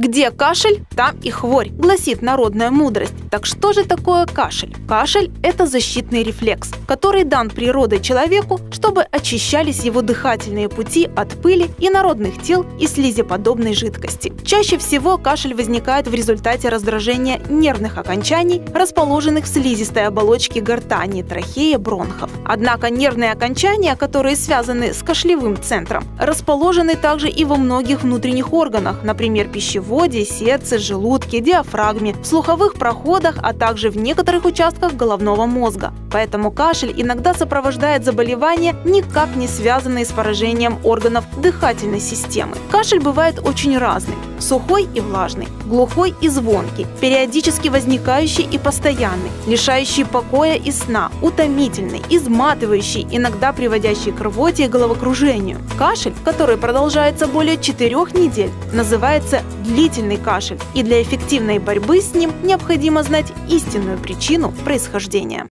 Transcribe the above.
Где кашель, там и хворь, гласит народная мудрость. Так что же такое кашель? Кашель – это защитный рефлекс, который дан природой человеку, чтобы очищались его дыхательные пути от пыли, инородных тел и слизеподобной жидкости. Чаще всего кашель возникает в результате раздражения нервных окончаний, расположенных в слизистой оболочке гортани, трахеи, бронхов. Однако нервные окончания, которые связаны с кашлевым центром, расположены также и во многих внутренних органах, например, пищеводе, сердце, желудке, диафрагме, в слуховых проходах, а также в некоторых участках головного мозга. Поэтому кашель иногда сопровождает заболевания, никак не связанные с поражением органов дыхательной системы. Кашель бывает очень разный – сухой и влажный, глухой и звонкий, периодически возникающий и постоянный, лишающий покоя и сна, утомительный, изматывающий, иногда приводящий к рвоте и головокружению. Кашель, который продолжается более 4 недель, называется длительный кашель, и для эффективной борьбы с ним необходимо знать истинную причину происхождения.